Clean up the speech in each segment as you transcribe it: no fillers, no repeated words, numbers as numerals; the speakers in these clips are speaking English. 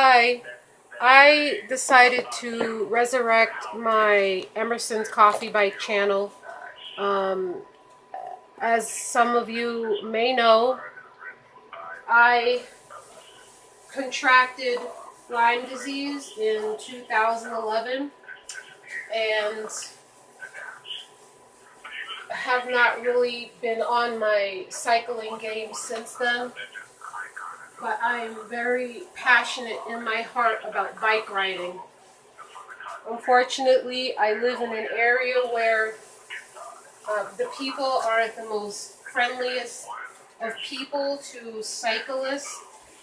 Hi, I decided to resurrect my Emerson's Coffee Bite channel. Um, as some of you may know, I contracted Lyme disease in 2011 and have not really been on my cycling game since then. But I'm very passionate in my heart about bike riding. Unfortunately, I live in an area where the people aren't the most friendliest of people to cyclists.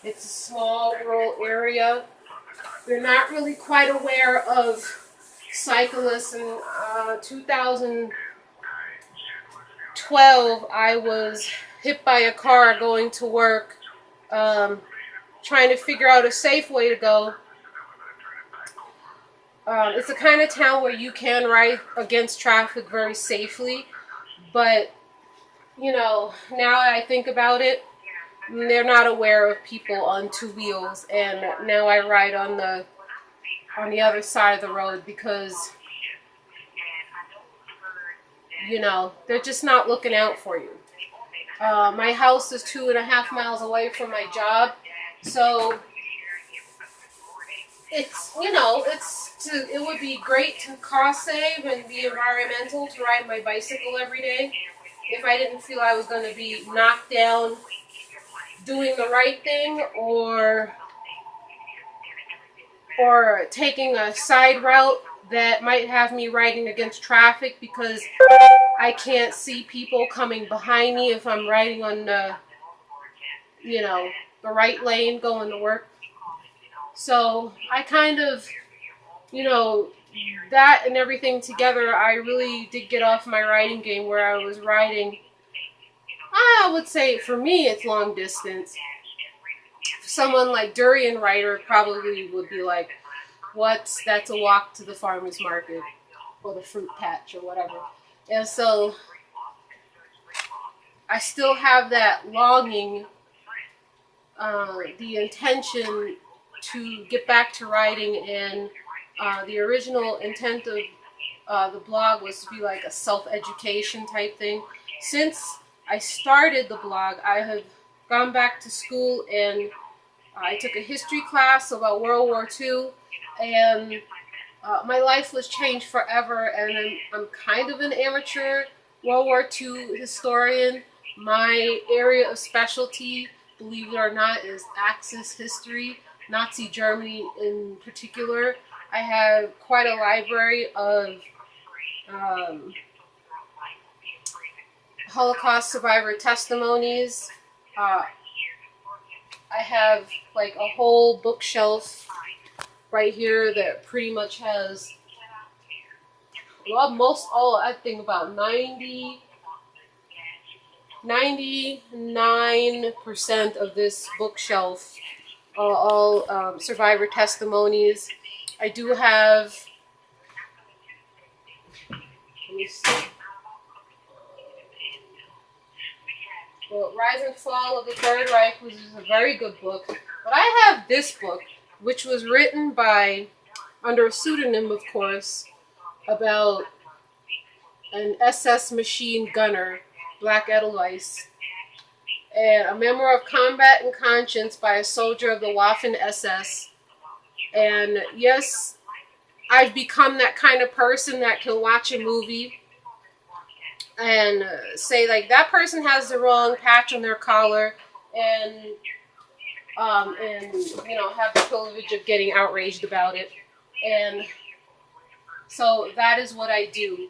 It's a small rural area. They're not really quite aware of cyclists. In 2012, I was hit by a car going to work, trying to figure out a safe way to go. It's the kind of town where you can ride against traffic very safely, but you know, now that I think about it, they're not aware of people on two wheels, and now I ride on the other side of the road because, you know, they're just not looking out for you. My house is 2.5 miles away from my job, so it would be great to cost save and be environmental to ride my bicycle every day if I didn't feel I was going to be knocked down doing the right thing or taking a side route that might have me riding against traffic because I can't see people coming behind me if I'm riding on the right lane going to work. So I kind of, that and everything together, I really did get off my riding game where I was riding, I would say for me it's long distance. Someone like Durian Rider probably would be like, that's a walk to the farmer's market or the fruit patch or whatever. And so I still have that longing, the intention to get back to writing, and the original intent of the blog was to be like a self-education type thing. Since I started the blog, I have gone back to school and I took a history class about World War II, and my life was changed forever, and I'm kind of an amateur World War II historian. My area of specialty, believe it or not, is Axis history, Nazi Germany in particular. I have quite a library of Holocaust survivor testimonies. I have like a whole bookshelf right here that pretty much has, I think about 99% of this bookshelf are all survivor testimonies. I do have, let me see, well, Rise and Fall of the Third Reich, which is a very good book. But I have this book, which was written by, under a pseudonym of course, about an SS machine gunner, Black Edelweiss, and a memoir of combat and conscience by a soldier of the Waffen SS. And yes, I've become that kind of person that can watch a movie and say like that person has the wrong patch on their collar, and have the privilege of getting outraged about it. And so that is what I do.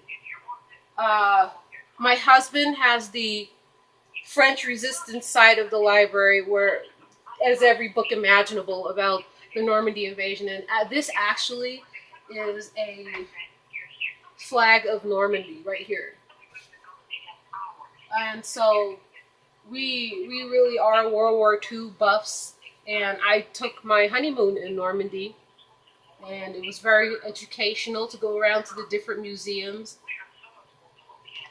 My husband has the French resistance side of the library, where as every book imaginable about the Normandy invasion, and this actually is a flag of Normandy right here. And so we really are World War II buffs, and I took my honeymoon in Normandy, and it was very educational to go around to the different museums.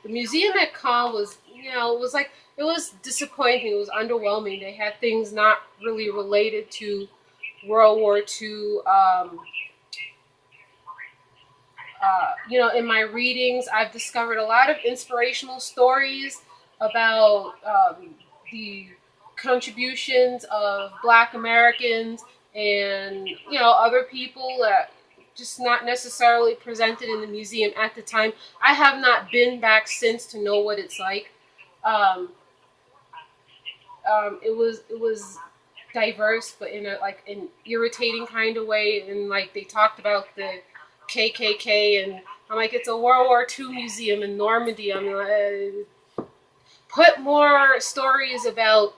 The museum at Caen was, it was disappointing. It was underwhelming. They had things not really related to World War II. In my readings, I've discovered a lot of inspirational stories about the contributions of Black Americans and other people that just not necessarily presented in the museum at the time. I have not been back since to know what it's like. Um, it was diverse, but in an irritating kind of way. And like they talked about the KKK, and I'm like, it's a World War II museum in Normandy. I'm like, put more stories about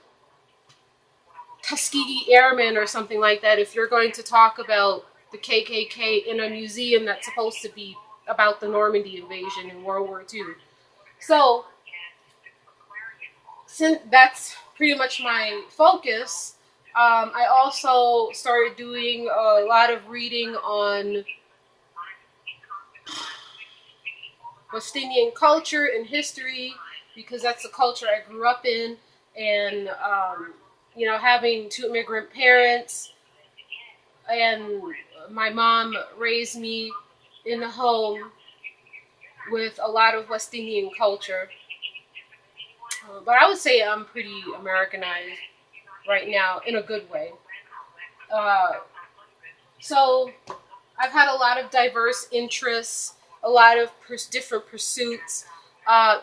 Tuskegee Airmen or something like that if you're going to talk about the KKK in a museum that's supposed to be about the Normandy invasion in World War II. So, since that's pretty much my focus, I also started doing a lot of reading on West Indian culture and history, because that's the culture I grew up in. And having two immigrant parents, and my mom raised me in a home with a lot of West Indian culture. But I would say I'm pretty Americanized right now in a good way. So I've had a lot of diverse interests, a lot of different pursuits. A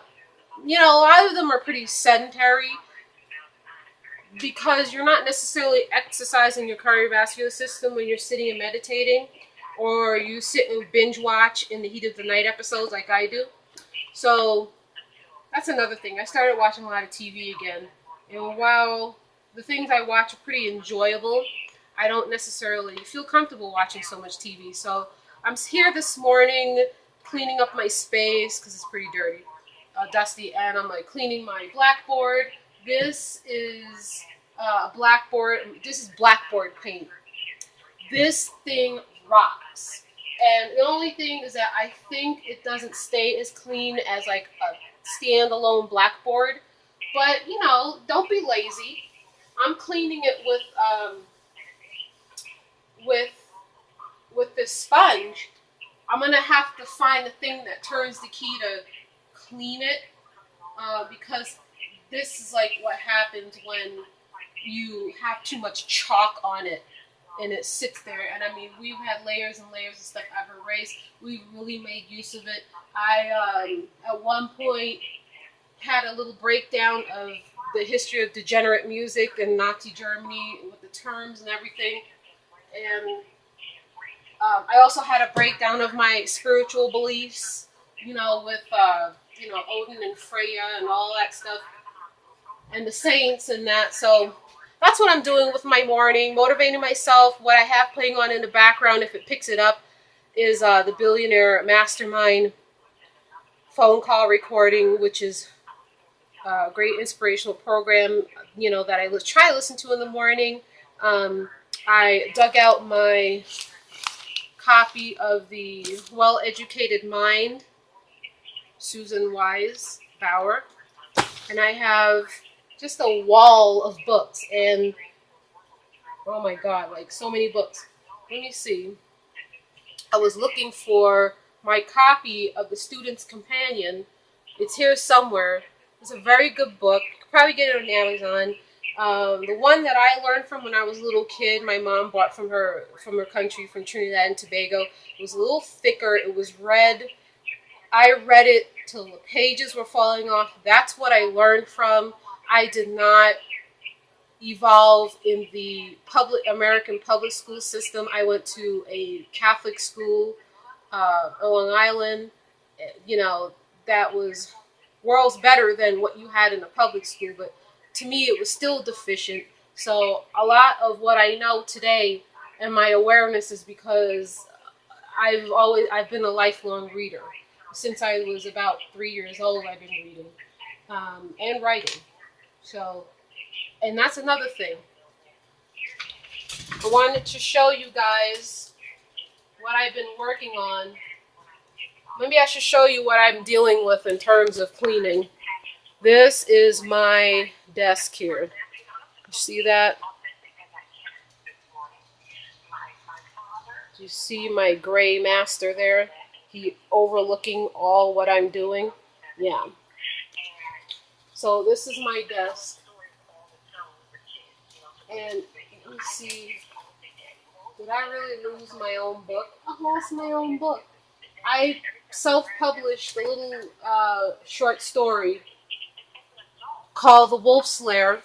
lot of them are pretty sedentary because you're not necessarily exercising your cardiovascular system when you're sitting and meditating, or you sit and binge watch in the heat of the night episodes like I do. So that's another thing. I started watching a lot of TV again. And while the things I watch are pretty enjoyable, I don't necessarily feel comfortable watching so much TV. So I'm here this morning cleaning up my space because it's pretty dirty, dusty, and I'm like cleaning my blackboard. This is blackboard. This is blackboard paint. This thing rocks. And the only thing is that I think it doesn't stay as clean as like a standalone blackboard. But don't be lazy. I'm cleaning it with this sponge. I'm gonna have to find the thing that turns the key to clean it, because this is like what happens when you have too much chalk on it and it sits there. And I mean, we've had layers and layers of stuff I've erased. We've really made use of it. I at one point had a little breakdown of the history of degenerate music in Nazi Germany with the terms and everything. And I also had a breakdown of my spiritual beliefs, with Odin and Freya and all that stuff, and the saints and that. So that's what I'm doing with my morning, motivating myself. What I have playing on in the background, if it picks it up, is the Billionaire Mastermind phone call recording, which is a great inspirational program, that I try to listen to in the morning. I dug out my copy of The Well-Educated Mind, Susan Wise Bauer, and I have just a wall of books, and oh my god, like so many books. Let me see. I was looking for my copy of The Student's Companion. It's here somewhere. It's a very good book. You could probably get it on Amazon. The one that I learned from when I was a little kid, my mom bought from her country, from Trinidad and Tobago. It was a little thicker. It was red. I read it till the pages were falling off. That's what I learned from. I did not evolve in the American public school system. I went to a Catholic school on Long Island. That was worlds better than what you had in the public school, but to me it was still deficient. So a lot of what I know today and my awareness is because I've been a lifelong reader. Since I was about 3 years old, I've been reading and writing. So, and that's another thing. I wanted to show you guys what I've been working on. Maybe I should show you what I'm dealing with in terms of cleaning. This is my desk here. You see that? You see my gray master there? He overlooking all what I'm doing. Yeah. So this is my desk. And let me see. Did I really lose my own book? I lost my own book. I self-published a little short story called The Wolf's Lair.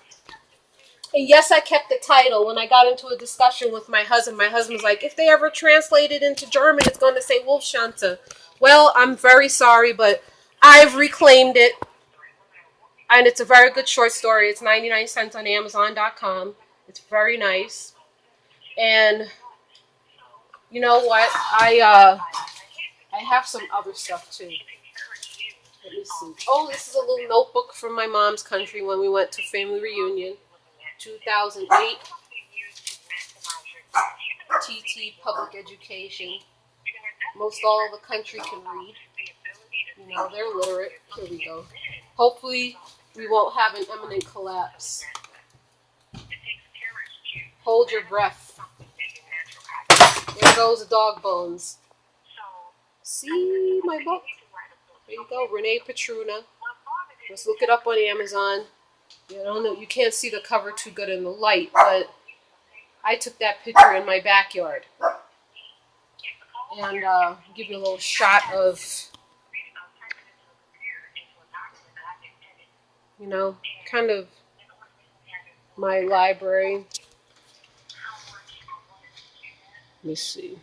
And yes, I kept the title. When I got into a discussion with my husband was like, if they ever translate it into German, it's going to say Wolfschanze. Well, I'm very sorry, but I've reclaimed it. And it's a very good short story. It's 99 cents on Amazon.com. It's very nice. And you know what? I have some other stuff too. Let me see. Oh, this is a little notebook from my mom's country when we went to family reunion. 2008. TT Public Education. Most all of the country can read. You know, they're literate. Here we go. Hopefully, we won't have an imminent collapse. Hold your breath. There goes the dog bones. See my book? There you go, Renee Petruna. Let's look it up on Amazon. I don't know, you can't see the cover too good in the light, but I took that picture in my backyard. And give you a little shot of, you know, kind of my library. Let me see.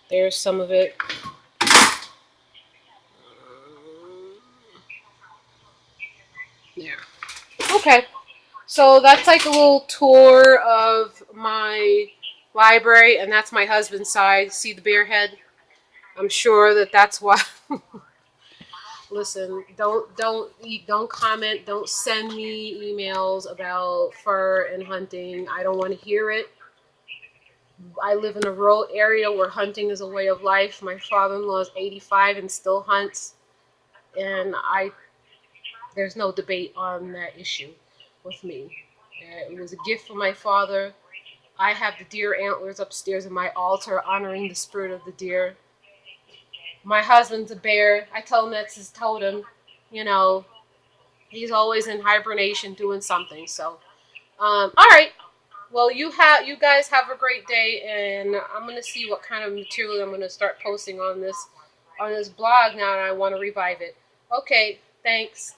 There's some of it. There. Okay. So that's like a little tour of my library, and that's my husband's side. See the bear head? I'm sure that's why. Listen, don't comment, don't send me emails about fur and hunting. I don't want to hear it. I live in a rural area where hunting is a way of life. My father-in-law is 85 and still hunts, and there's no debate on that issue with me. It was a gift from my father. I have the deer antlers upstairs in my altar honoring the spirit of the deer. My husband's a bear. I tell him that's his totem. You know, he's always in hibernation doing something. So, all right. Well, you guys have a great day, and I'm gonna see what kind of material I'm gonna start posting on this blog now, and I want to revive it. Okay, thanks.